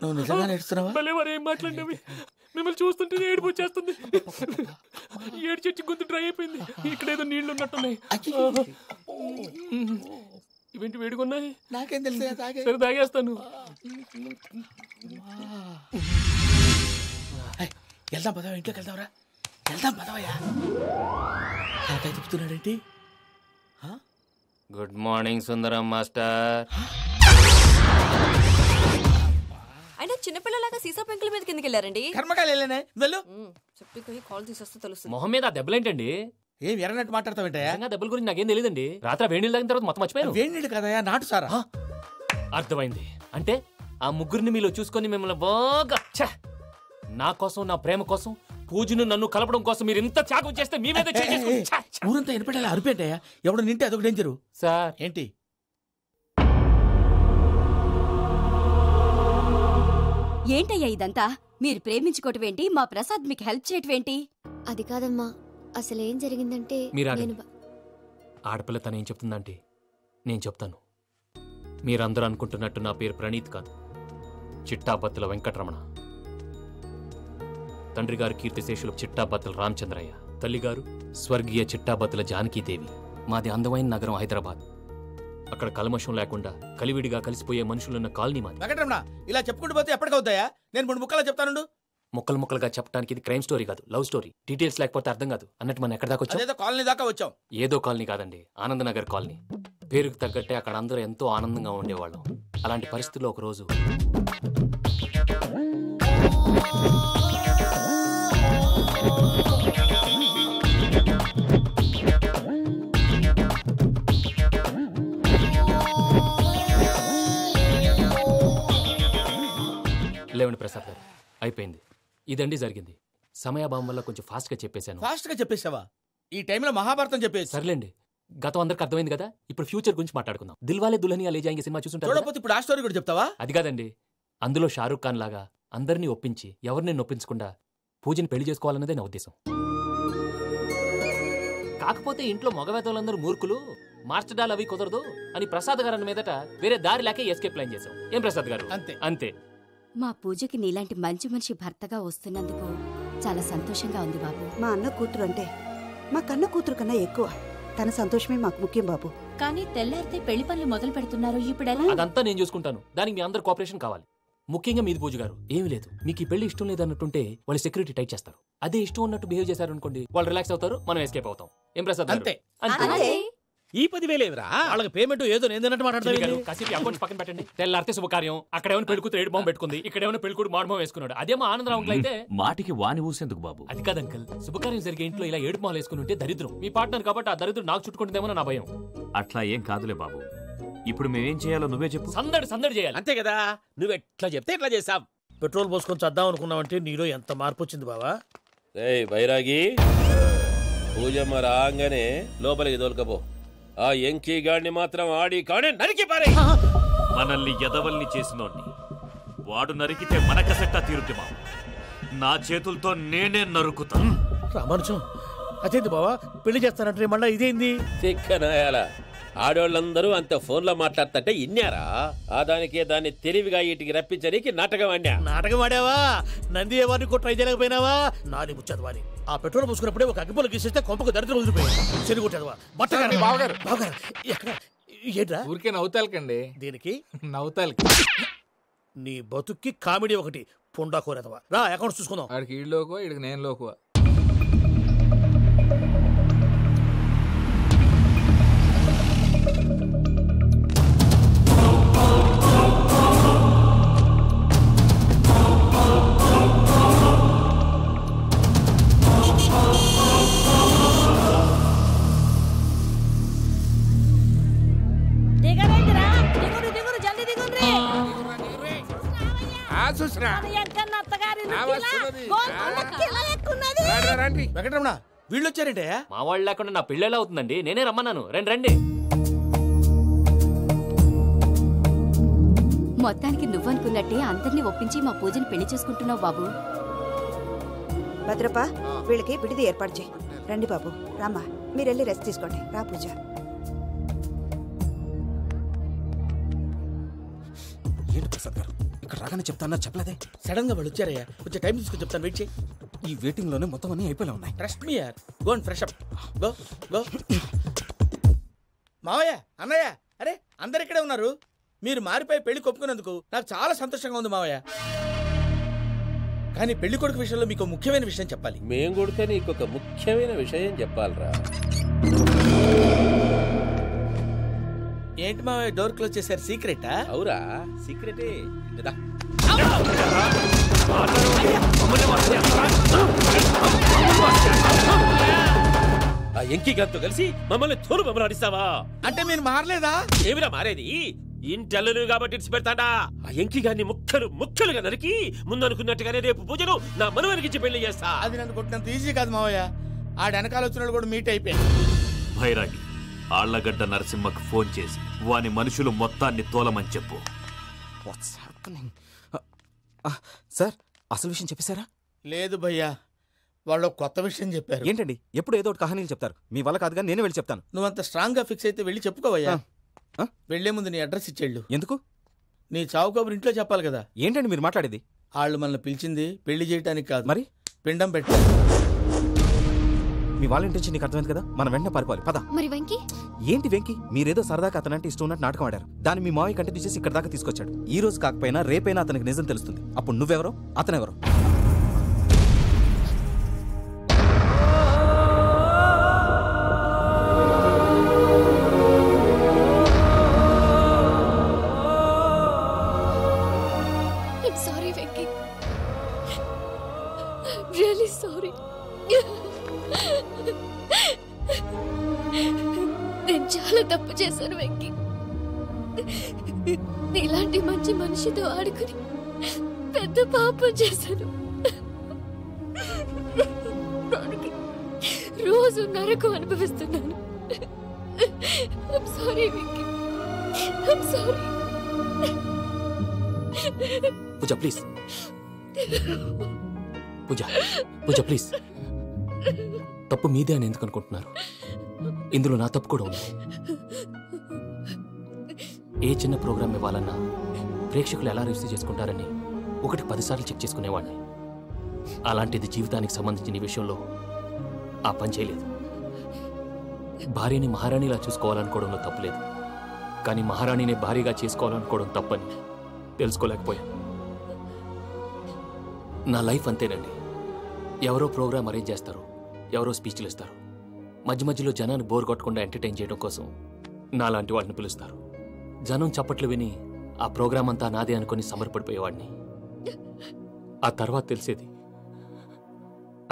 నువ్వు నిజంగా నేర్చుతున్నావా? భలే వారు ఏం మాట్లాడినవి. మిమ్మల్ని చూస్తుంటే ఏడుపు వచ్చేస్తుంది. ఏడు చెట్టు గొంతు డ్రై అయిపోయింది. ఇక్కడ ఏదో నీళ్లు ఉన్నట్టున్నాయి. ఇవేంటి వేడుకున్నాయి? నాకేం తెలుసు. సరే తాగేస్తాను. వెళ్దాం పదవా, ఇంట్లోకి వెళ్దాంరా. వెళ్దాం పదవయ్యా. నాకై చెప్తున్నాడేంటి? గుడ్ మార్నింగ్ సుందరం మాస్టర్. అయినా చిన్నపిల్లలాగా సీసా పెంకుల మీద కిందకి వెళ్ళారండి. కర్మకాయలు వెళ్ళానే వెళ్ళు. చెప్పి కాల్ తీసేస్తే తెలుస్తుంది. మొహం మీద దెబ్బలేంటండి? ఏం ఎర్రనట్టు మాట్లాడతావేంటయ్యా? దెబ్బల గురించి నాకేం తెలియదండి. రాత్రి వేడి నీళ్ళు తాగిన తర్వాత మొత్తం మర్చిపోయాను. వేడి నీళ్ళు కదయా, నాటు సారా. అర్థమైంది. అంటే ఆ ముగ్గురిని మీలో చూసుకొని మిమ్మల్ని బాగా నా కోసం నా ప్రేమ కోసం పూజను నన్ను కలపడం కోసం మీరు ఇంత త్యాగం చేస్తే మీ మీద ఊరంతా ఎనపెట్టాలి. అరిపేటయ్యా, ఎవడు నింటే అదొక డేంజరు. సార్ ఏంటి? ఏంటయ్యా ఇదంతా? మీరు ప్రేమించుకోవటం ఏంటి? మా ప్రసాద్ మీకు హెల్ప్ చేయటం ఏంటి? అది కాదమ్మా, అసలు ఏం జరిగిందంటే ఆడపిల్ల తనేం చెప్తుందంటే నేను చెప్తాను. మీరందరూ అనుకుంటున్నట్టు నా పేరు ప్రణీత్ కాదు, చిట్టాబత్తుల వెంకటరమణ. తండ్రి గారు కీర్తిశేషులు చిట్టాబత్తుల రామచంద్రయ్య, తల్లిగారు స్వర్గీయ చిట్టాబత్తుల జానకీదేవి. మాది అందమైన నగరం హైదరాబాద్. అక్కడ కల్మషం లేకుండా కలివిడిగా కలిసిపోయే మనుషులున్న కాలనీ మాది. వెంకటరమణ ఇలా చెప్పుకుంటూ పోతే ఎప్పటికవుతాయా? నేను 3 ముక్కలా చెప్తాను. ముక్కలు ముక్కలుగా చెప్పడానికి ఇది క్రైమ్ స్టోరీ కాదు, లవ్ స్టోరీ. డీటెయిల్స్ లేకపోతే అర్థం కాదు. అన్నట్టు మనం ఎక్కడ దాకా వచ్చాం? అదేదో కాలనీ దాకా వచ్చాం. ఏదో కాలనీ కాదండి, ఆనందనగర్ కాలనీ. పేరుకు తగ్గట్టే అక్కడ అందరూ ఎంతో ఆనందంగా ఉండేవాళ్ళం. అలాంటి పరిస్థితుల్లో ఒకరోజు లేవండి ప్రసాద్ గారు, అయిపోయింది. ఇదండి జరిగింది. సమయాభావం వల్ల కొంచెం ఫాస్ట్ గా చెప్పేశాను. ఫాస్ట్ గా చెప్పేసావా? ఈ టైంలో మహాభారతం చెప్పేసి. సర్లేండి, గతం అందరికి అర్థమైంది కదా. ఇప్పుడు ఫ్యూచర్ గురించి మాట్లాడుకుందాం. దిల్వాలే దుల్హనియా లే జాయేంగే సినిమా చూసుంటారు. చూడకపోతే ఇప్పుడు ఆ స్టోరీ కూడా చెప్తావా? అది కాదండి, అందులో షారూఖ్ ఖాన్ లాగా అందరినీ ఒప్పించి ఎవరిని నొప్పించకుండా పూజని పెళ్లి చేసుకోవాలన్నదే నా ఉద్దేశం. కాకపోతే ఇంట్లో మగవేతలందరూ మూర్ఖులు, మార్చడాలు అవి కుదరదు అని ప్రసాద్ గారు అన్న మీదట వేరే దారి లేక ఎస్కేప్ ప్లాన్ చేశాం. ఏం ప్రసాద్ గారు? అంతే అంతే. మా పూజకి నీలాంటి మంచి మనిషి భర్తగా వస్తున్నందుకు చాలా సంతోషంగా ఉంది బాబు. మా అన్న కూతురు అంటే మా కన్న కూతురు కన్నా ఎక్కువ. తన సంతోషమే మాకు ముఖ్యం బాబు. కానీ తెల్లారితే పెళ్లి పనులు మొదలు పెడుతున్నారు, ఇప్పుడెలా? అదంతా నేను చూసుకుంటాను. దానికి మీ అందరు కోఆపరేషన్ కావాలి. ముఖ్యంగా మీది పూజ గారు. ఏమీ లేదు, మీకు ఈ పెళ్లి ఇష్టం లేదన్నట్టుంటే వాళ్ళు సెక్యూరిటీ టైట్ చేస్తారు. అదే ఇష్టం ఉన్నట్టు బిహేవ్ చేశారు అనుకోండి, వాళ్ళు రిలాక్స్ అవుతారు, మనం ఎస్కేప్ అవుతాం. ఏం ప్రసాద్? అంతే. ఈ 10,000 ఏమిరా? వాళ్ళకి పేమెంట్ ఏదో నేను మాట్లాడతాను. కాసేపు అకౌంట్స్ పక్కన పెట్టండి. తెల్లారితే శుభకార్యం, అక్కడేమైనా పెళ్ళికూతురు ఏడు బాంబు పెట్టుకుంది, ఇక్కడేమైనా పెళ్ళికూడు మాడు బాంబు వేసుకున్నాడు. అదేమో ఆనందరావు అంకుల్ అయితే మాటికి వాని ఊసేందుకు బాబు? అది కాదు అంకుల్, శుభకార్యం జరిగే ఇంట్లో ఇలా ఏడు మాలు వేసుకుని ఉంటే దరిద్రం. మీ పార్ట్నర్ కాబట్టి ఆ దరిద్రం నాకు చుట్టుకుంటుందేమో నా భయం. అట్లా ఏం కాదులే బాబు. ఇప్పుడు మేమేం చేయాలో నువ్వే చెప్పు. సందడి సందడి చేయాలి. అంతే కదా, నువ్వు ఎట్లా చెప్తే ఎట్లా చేసాం. పెట్రోల్ పోసుకొని చద్దాం అనుకున్నావంటే నీలో ఎంత మార్పు వచ్చింది బావా. ఏయ్ బైరాగి, పూజమ్మ రాగానే లోపలికి దొరకపో. ఆ ఎంకీ గాడిని మాత్రం ఆడి కానీ నరికి పారే. మనల్ని ఎదవల్ని చేసినోడ్ని వాడు నరికితే మనకసెట్టా తీరుద్దిమా. నా చేతులతో నేనే నరుకుతాను. రామానుజం, అదేంది బావా పెళ్లి చేస్తానంటే మళ్ళా ఇదేంది? తిక్కనాయాల ఆడోళ్ళందరూ అంత ఫోన్లో మాట్లాడుతుంటే ఇన్నారా? ఆ దానికే దాన్ని తెలివిగా వీటికి రప్పించడానికి నాటకం ఆడా. నాటకం ఆడావా? నంది ఎవరిని ట్రై చేయలేకపోయినావా? నాది ముచ్చదు వాని. ఆ పెట్రోల్ పోసుకున్నప్పుడే ఒక అగ్గిపుల్ల గీసేస్తే కొంపకు దరిద్రం వదిలిపోయింది. చెరి కొట్టేదవా? బట్టగారు బావగారు ఎక్కడ ఏంట్రా? ఊరికే నవ్వుతాలకండి. దీనికి నవ్వుతాలకి. నీ బతుక్కి కామెడీ ఒకటి పుండా కోరేదవా. రా అకౌంట్స్ చూసుకుందాం. ఆడికి ఈడులోకో ఈడికి నేను లోకువా. వెంకటరమణ, వీళ్ళు వచ్చారంటే మా వాళ్ళు లేకుండా నా పెళ్ళి ఎలా అవుతుందండి? నేనే రమ్మన్నాను. రండి రండి. మొత్తానికి నువ్వనుకున్నట్టే అందరినీ ఒప్పించి మా పూజని పెళ్లి చేసుకుంటున్నావు బాబు. భద్రప, వీళ్ళకి విడిది ఏర్పాటు చేయి. రండి బాబు, రామ్మా, మీరెళ్ళి రెస్ట్ తీసుకోండి. రా పూజ. ఏంటి ప్రసాద్ గారు ఇక్కడ రాగానే చెప్తానా చెప్పలేదే? సడన్ గా వాళ్ళు వచ్చారయ్యా, కొంచెం టైం తీసుకుని చెప్తాను, వెయిట్ చేయి. ఈ వెయిటింగ్ లోనే మొత్తం అన్ని అయిపోయి ఉన్నాయి. ట్రస్ట్ మీ యార్, go and fresh up. Go go. మావయ్య, అన్నయ్య, అరే అందరు ఇక్కడే ఉన్నారు. మీరు మారిపోయి పెళ్లి కొప్పుకున్నందుకు నాకు చాలా సంతోషంగా ఉంది మావయ్య. కానీ పెళ్లి కొడుకు విషయంలో మీకు ముఖ్యమైన విషయం చెప్పాలి. మేం కొడితే నీకు ఒక ముఖ్యమైన విషయం చెప్పాలరా. ఏంటి మావయ్య డోర్ క్లోజ్ చేశారు? సీక్రెటా? అవురా, సీక్రెటే. ఆ ఎంకి గారితో కలిసి మమ్మల్ని తోలు బొమ్మలాడిస్తావా? అంటే మీరు మారలేదా? ఏమిరా మారేది? ఇంటల్లు కాబట్టి ఇడిచి పెడతాడా? ఆ ఎంకి గారిని ముక్కలు ముక్కలుగా నరికి ముందనుకున్నట్టుగానే రేపు పూజను నా మనవనికిచ్చి పెళ్లి చేస్తా. అది నన్ను కొట్టినంత ఈజీ కాదు మావయ్య. ఆ వెనకాల వచ్చిన కూడా మీట్ అయిపోయాను. భైరాగి, ఆళ్లగడ్డ నరసింహకు ఫోన్ చేసి వాని మనుషులు మొత్తాన్ని తోలమని చెప్పు. సార్, అసలు విషయం చెప్పేశారా? లేదు భయ్యా, వాళ్ళు కొత్త విషయం చెప్పారు. ఏంటండి ఎప్పుడు ఏదో ఒకటి కహానీలు చెప్తారు? మీ వల్ల కాదుగా, నేనే వెళ్ళి చెప్తాను. నువ్వంత స్ట్రాంగ్ గా ఫిక్స్ అయితే వెళ్ళి చెప్పుకోవయ్యా. వెళ్లే ముందు నీ అడ్రస్ ఇచ్చేళ్ళు. ఎందుకు? నీ చావు కబురు ఇంట్లో చెప్పాలి కదా. ఏంటండి మీరు మాట్లాడేది? వాళ్ళు మనల్ని పిలిచింది పెళ్లి చేయడానికి కాదు, మరి పిండం పెట్టారు. మీ వాళ్ళ ఇంటి నీకు అర్థమైంది కదా, మనం వెంటనే పారిపోవాలి. పద. మరి వెంకీ? ఏంటి వెంకీ? మీరేదో సరదాగా అతనంటే ఇష్టం ఉన్నట్టు నాటకం ఆడారు. దాన్ని మీ మావయ్య కంటిన్యూ చేసి ఇక్కడ దాకా తీసుకొచ్చాడు. ఈ రోజు కాకపోయినా రేపైనా అతనికి నిజం తెలుస్తుంది. అప్పుడు నువ్వెవరో అతనెవరో. Sorry Venky, really sorry. నేను చాలా తప్పు చేశాను వెంకీ. నీలాంటి మంచి మనిషితో ఆడుకుని పెద్ద పాపం చేశాను. రోజు నరకం అనుభవిస్తున్నాను. Sorry Venky, sorry. Pooja please, Pooja Pooja please. తప్పు మీదే అని ఎందుకు అనుకుంటున్నారు? ఇందులో నా తప్పు కూడా ఉంది. ఏ చిన్న ప్రోగ్రామ్ ఇవ్వాలన్నా ప్రేక్షకులు ఎలా రిసీవ్ చేసుకుంటారని 1-10 సార్లు చెక్ చేసుకునేవాడిని. అలాంటిది జీవితానికి సంబంధించిన ఈ విషయంలో ఆ పని చేయలేదు. భార్యని మహారాణిలా చూసుకోవాలనుకోవడంలో తప్పులేదు, కానీ మహారాణిని భార్యగా చేసుకోవాలనుకోవడం తప్పని తెలుసుకోలేకపోయాను. నా లైఫ్ అంతేనండి. ఎవరో ప్రోగ్రామ్ అరేంజ్ చేస్తారు, ఎవరో స్పీచ్లు ఇస్తారు. మధ్య మధ్యలో జనాన్ని బోర్ కొట్టకుండా ఎంటర్టైన్ చేయడం కోసం నాలాంటి వాడిని పిలుస్తారు. జనం చప్పట్లు విని ఆ ప్రోగ్రామ్ అంతా నాదే అనుకుని సమర్పడిపోయేవాడిని. ఆ తర్వాత తెలిసేది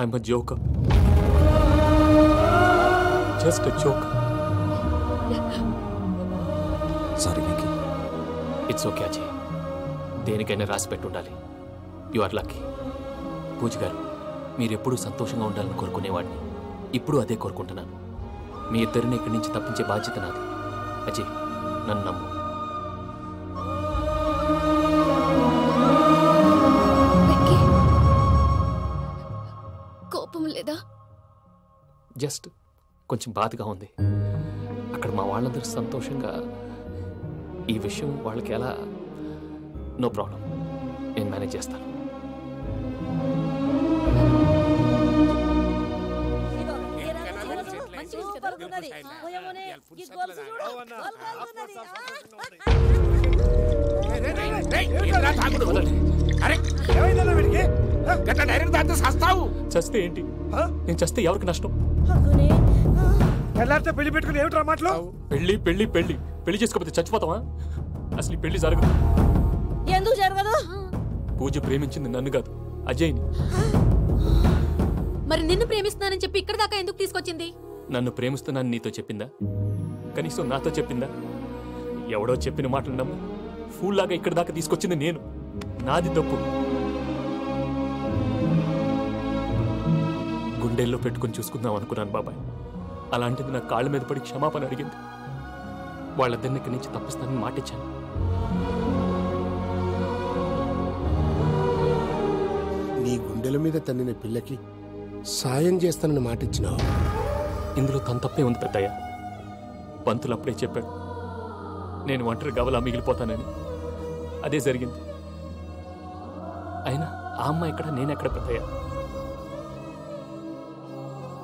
I'm a joker, just a joker. Sorry Venky. It's okay Ajay, దేనికైనా రాసి పెట్టి ఉండాలి. You are lucky. పూజ గారు, మీరెప్పుడూ సంతోషంగా ఉండాలని కోరుకునేవాడిని. ఇప్పుడు అదే కోరుకుంటున్నాను. మీ ఇద్దరిని ఇక్కడి నుంచి తప్పించే బాధ్యత నాది. అజయ్, నన్ను నమ్ము. కోపం లేదా? జస్ట్ కొంచెం బాధగా ఉంది. అక్కడ మా వాళ్ళందరూ సంతోషంగా, ఈ విషయం వాళ్ళకి ఎలా? నో ప్రాబ్లం, నేను మేనేజ్ చేస్తాను. చస్తే ఏంటి? నేను చస్తే ఎవరికి నష్టం? పెళ్లి పెట్టుకుని ఏమిట్రా మాటలు? పెళ్లి పెళ్లి పెళ్లి పెళ్లి చేసుకోకపోతే చచ్చిపోతావా? అసలు ఈ పెళ్లి జరగదు. ఎందుకు జరగదు? పూజ ప్రేమించింది నన్ను కాదు, అజయ్ని. మరి నిన్ను ప్రేమిస్తున్నానని చెప్పి ఇక్కడ దాకా ఎందుకు తీసుకొచ్చింది? నన్ను ప్రేమిస్తున్నాను నీతో చెప్పిందా? కనీసం నాతో చెప్పిందా? ఎవడో చెప్పిన మాటలు నమ్మి ఫూల్ లాగా ఇక్కడ దాకా తీసుకొచ్చింది నేను. నాది తప్పు. గుండెల్లో పెట్టుకుని చూసుకుందాం అనుకున్నాను బాబాయ్. అలాంటిది నా కాళ్ళ మీద పడి క్షమాపణ అడిగింది. వాళ్ళిద్దరిని ఇక్కడి నుంచి తప్పిస్తానని మాటిచ్చాను. నీ గుండెల మీద తన్నిన పిల్లకి సాయం చేస్తానని మాటిచ్చినావు. ఇందులో తన తప్పే ఉంది పెద్దయ్య. పంతులు అప్పుడే చెప్పాడు నేను ఒంటరి గవలా మిగిలిపోతానని. అదే జరిగింది. అయినా ఆ అమ్మాయి ఎక్కడ, నేనెక్కడ పెద్దయ్య?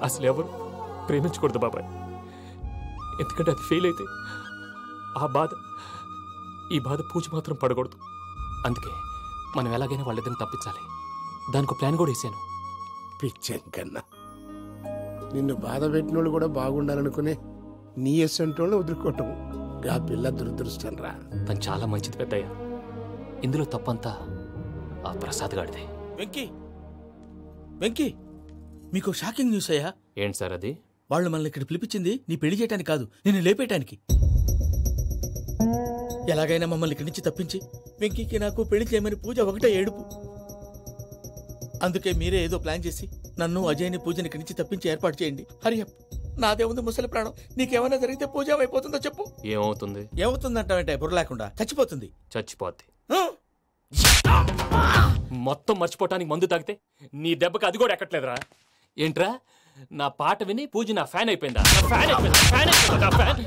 అసలు ఎవరు ప్రేమించకూడదు బాబాయ్. ఎందుకంటే అది ఫెయిల్ అయితే ఆ బాధ, ఈ బాధ పూజ మాత్రం పడకూడదు. అందుకే మనం ఎలాగైనా వాళ్ళిద్దరిని తప్పించాలి. దానికి ప్లాన్ కూడా వేసాను. పిచ్చెంకన్నా, నిన్ను బాధ పెట్టినోళ్ళు కూడా బాగుండాలనుకునే నీ ఎస్సంటోళ్ళు వదులుకోవటం ఆ పిల్ల దురదృష్టం రా. తను చాలా మంచిది పెద్దయ్య. ఇందులో తప్పంతా ఆ ప్రసాద్ గాడిదే. వెంకీ, వెంకీ, మీకు షాకింగ్ న్యూస్ అయ్యా. ఏంటి సార్ అది? వాళ్ళు మనల్ని ఇక్కడ పిలిపించింది నీ పెళ్లి చేయటానికి కాదు, నిన్ను లేపేయటానికి. ఎలాగైనా మమ్మల్ని ఇక్కడి నుంచి తప్పించి వెంకీకి నాకు పెళ్లి చేయమని పూజ ఒకటే ఏడుపు. అందుకే మీరే ఏదో ప్లాన్ చేసి నన్ను అజయ్ని పూజని ఇక్కడి నుంచి తప్పించి ఏర్పాటు చేయండి. హరియప్, నాదే ఉంది ముసలి ప్రాణం. నీకేమైనా జరిగితే పూజ అయిపోతుందో చెప్పు. ఏమవుతుంది? ఏమవుతుందంటే బుర్ర లేకుండా చచ్చిపోతుంది. చచ్చిపోద్ది. మొత్తం మర్చిపోవటానికి మందు తాగితే నీ దెబ్బకి అది కూడా ఎక్కట్లేదురా. ఏంట్రా నా పాట విని పూజ నా ఫ్యాన్ అయిపోయిందా? నా ఫ్యాన్ అయిపోయిందా? ఫ్యాన్ అయిపోయిందా? నా ఫ్యాన్?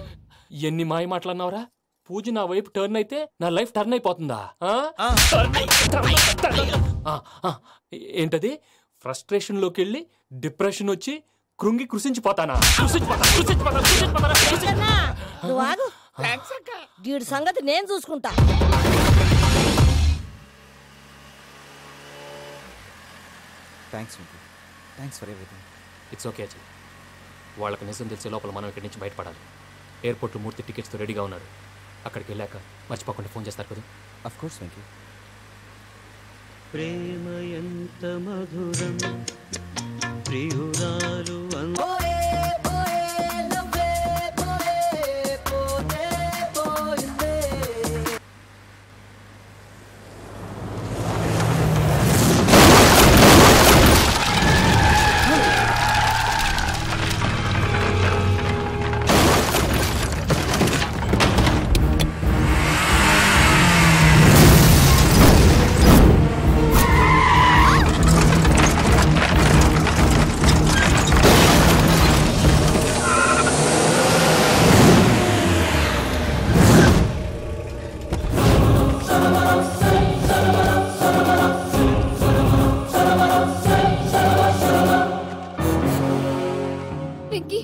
ఎన్ని మాయ మాటలన్నావురా? పూజ నా వైపు టర్న్ అయితే నా లైఫ్ టర్న్ అయిపోతుందా? ఏంటది? ఫ్రస్ట్రేషన్ లోకి వెళ్ళి డిప్రెషన్ వచ్చి కృంగి కృషించిపోతానా? నువ్వు ఆగు. వీడి సంగతి నేను చూసుకుంటా. Thanks for everything. It's okay Ajay. వాళ్ళకి నిజం తెలిసే లోపల మనం ఇక్కడి నుంచి బయటపడాలి. ఎయిర్పోర్ట్లో మూర్తి టికెట్స్తో రెడీగా ఉన్నాడు. అక్కడికి వెళ్ళాక మర్చిపోకుండా ఫోన్ చేస్తారు కదా? Of course Venky. ప్రేమ ఎంత మధురం ప్రియురాలు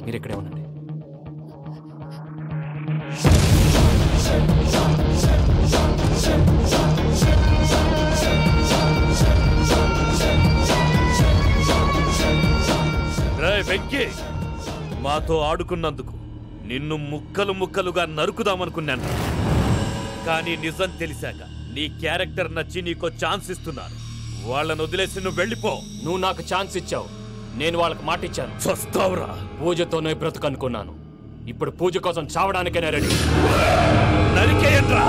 మీరు ఇక్కడే ఉండండి. వెంకీ, మాతో ఆడుకున్నందుకు నిన్ను ముక్కలు ముక్కలుగా నరుకుదామనుకున్నాను. కానీ నిజం తెలిసాక నీ క్యారెక్టర్ నచ్చి నీకో ఛాన్స్ ఇస్తున్నాను. వాళ్ళను వదిలేసి నువ్వు వెళ్ళిపో. నువ్వు నాకు ఛాన్స్ ఇచ్చావు, నేను వాళ్ళకి మాట ఇచ్చాను. చస్తావురా. పూజతోనే బ్రతుకనుకున్నాను. ఇప్పుడు పూజ కోసం చావడానికైనా రెడీ. నరికేయండ్రా.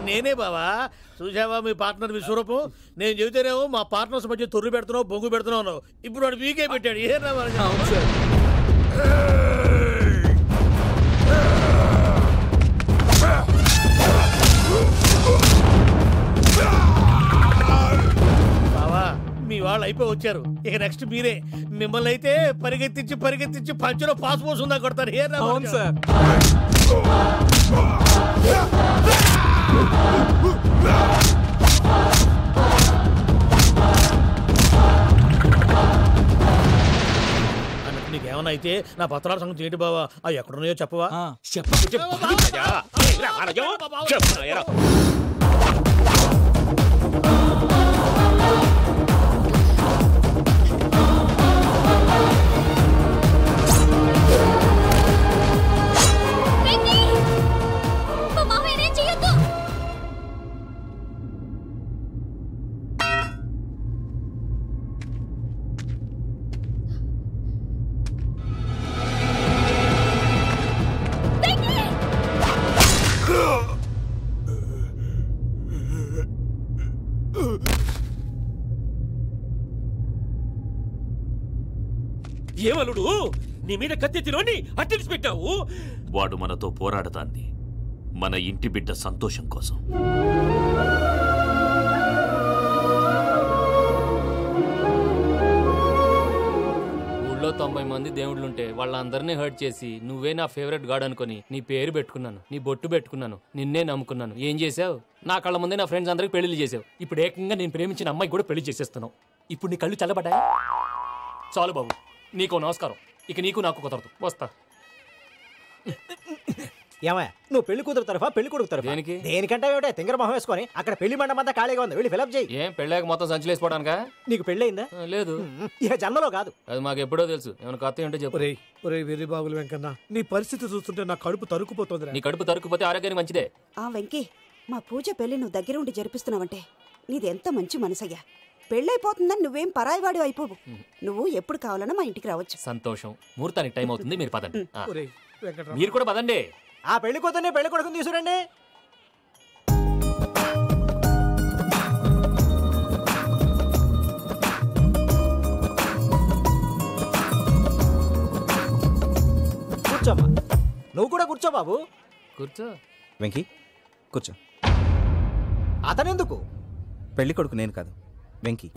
నేనే బావా. చూసావా మీ పార్ట్నర్ విశ్వరూపం? నేను చెబితేనేమో మా పార్ట్నర్స్ మధ్య తొర్రు పెడుతున్నావు, బొంగు పెడుతున్నావు. ఇప్పుడు వాడు వీకే పెట్టాడు. ఏ బావా, మీ వాళ్ళు అయిపోయి వచ్చారు. ఇక నెక్స్ట్ మీరే. మిమ్మల్ని అయితే పరిగెత్తించి పరిగెత్తించి పంచులో పాస్ పోసుందా కొడతారు. ఏ సార్. అన్నట్టు నీకేమన్నా అయితే నా పత్రాల సంగతి ఏంటి బావా? అవి ఎక్కడున్నాయో చెప్పవా? ఏమలుడు, నీ మీద కత్తెత్తిలోని అట్టెలిసి పెట్టావు. వాడు మనతో పోరాడతాంది మన ఇంటి బిడ్డ సంతోషం కోసం. ఊళ్ళో 90 మంది దేవుళ్ళుంటే వాళ్ళందరినీ హర్ట్ చేసి నువ్వే నా ఫేవరెట్ గాడ్ అనుకుని నీ పేరు పెట్టుకున్నాను, నీ బొట్టు పెట్టుకున్నాను, నిన్నే నమ్ముకున్నాను. ఏం చేశావు? నా కళ్ళ ముందే నా ఫ్రెండ్స్ అందరికి పెళ్లి చేసావు. ఇప్పుడు ఏకంగా నేను ప్రేమించిన అమ్మాయి కూడా పెళ్లి చేసేస్తున్నావు. ఇప్పుడు నీ కళ్ళు చల్లబడ్డాయి. చాలు బాబు, నీకో నమస్కారం. ఇక నీకు నాకు కుదరదు. వస్తా. ఏమయ్య, నువ్వు పెళ్లి కూతురు తరఫా పెళ్లి కొడుకు తరఫా? దేనికి? దేనికంటే ఏమిటో తింగర మొహం వేసుకొని అక్కడ పెళ్లి మండపం అంతా ఖాళీగా ఉంది, వెళ్ళి ఫిలప్ చేయి. ఏం పెళ్ళాక మొత్తం సంచలేసిపోవడానికా? నీకు పెళ్ళయిందా? లేదు. ఇక జన్మలో కాదు. అది మాకు ఎప్పుడో తెలుసు. ఏమైనా కొత్త ఏంటో చెప్పు. ఒరే వెర్రి బాబులు వెంకన్న, నీ పరిస్థితి చూస్తుంటే నా కడుపు తరుక్కుపోతుంది. నీ కడుపు తరుక్కుపోతే ఆరోగ్యానికి మంచిదే. ఆ వెంకీ, మా పూజ పెళ్లి నువ్వు దగ్గర ఉండి జరిపిస్తున్నావంటే నీదెంత మంచి మనసయ్యా. పెళ్ళైపోతుందని నువ్వేం పరాయివాడి అయిపోవు. నువ్వు ఎప్పుడు కావాలన్నా మా ఇంటికి రావచ్చు. సంతోషం. ముహూర్తానికి టైం అవుతుంది, మీరు పదండి. ఒరేయ్ వెంకట్రావు, మీరు కూడా పదండి. ఆ పెళ్లి కూతుర్ని పెళ్లి కొడుకుని తీసుకురండి. కూర్చోమ్మా. నువ్వు కూడా కూర్చో బాబు. కూర్చో. వెంకీ కూర్చో. అతనెందుకు? పెళ్లి కొడుకు నేను కాదు, వెంకీ.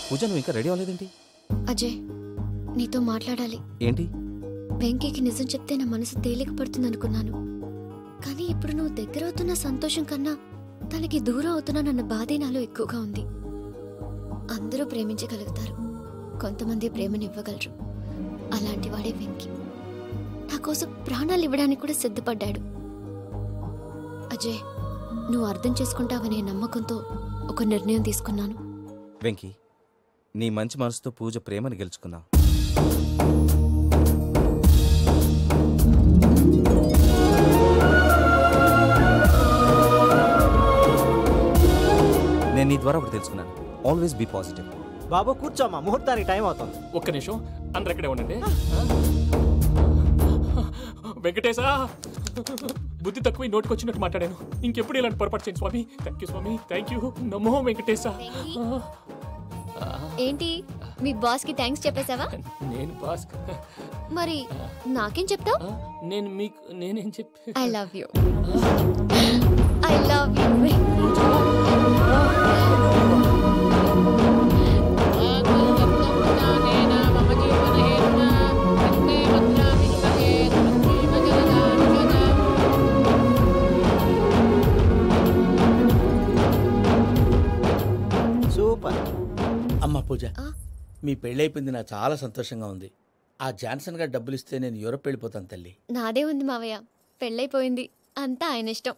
పూజ, నువ్వు ఇంకా రెడీ అవ్వలేదేంటి? అజయ్, నీతో మాట్లాడాలి. ఏంటి? వెంకీకి నిజం చెప్తే నా మనసు తేలిక పడుతుంది అనుకున్నాను. కానీ ఇప్పుడు నువ్వు దగ్గర అవుతున్న సంతోషం కన్నా తనకి దూరం అవుతున్నానన్న బాధే నాలో ఎక్కువగా ఉంది. అందరూ ప్రేమించగలుగుతారు, కొంతమంది ప్రేమనివ్వగలరు. అలాంటి వాడే వెంకీ. నా కోసం ప్రాణాలు ఇవ్వడానికి కూడా సిద్ధపడ్డాడు. అజయ్, నువ్వు అర్థం చేసుకుంటావనే నమ్మకంతో ఒక నిర్ణయం తీసుకున్నాను. వెంకీ, నీ మంచి మనసుతో పూజ ప్రేమని గెలుచుకున్నావు. నేను నీ ద్వారా ఒకటి తెలుసుకున్నాను. Always be positive. బాబు కూర్చోమ్మా, ముహూర్తానికి టైం అవుతుంది. ఒక్క నిమిషం, అందరు ఎక్కడే ఉండండి. వెంకటేశా, బుద్ధి తక్కువ నోటికి వచ్చినట్టు మాట్లాడాను. ఇంకెప్పుడు ఇలాంటి పొరపాటు చేయండి స్వామి. థ్యాంక్ యూ స్వామి, థ్యాంక్ యూ. నమో వెంకటేశా. ఏంటి, మీ బాస్ కి థ్యాంక్స్ చెప్పేశావా? నేను బాస్ మరి నాకేం చెప్తావు? నేను మీకు నేనేం చెప్పి I love you. I love you. Super. అమ్మ పూజ, మీ పెళ్ళైపోయింది, నాకు చాలా సంతోషంగా ఉంది. ఆ జాన్సన్ గారు డబ్బులు ఇస్తే నేను యూరప్ వెళ్ళిపోతాను తల్లి. నాదే ఉంది మావయ్య, పెళ్ళైపోయింది, అంతా ఆయన ఇష్టం.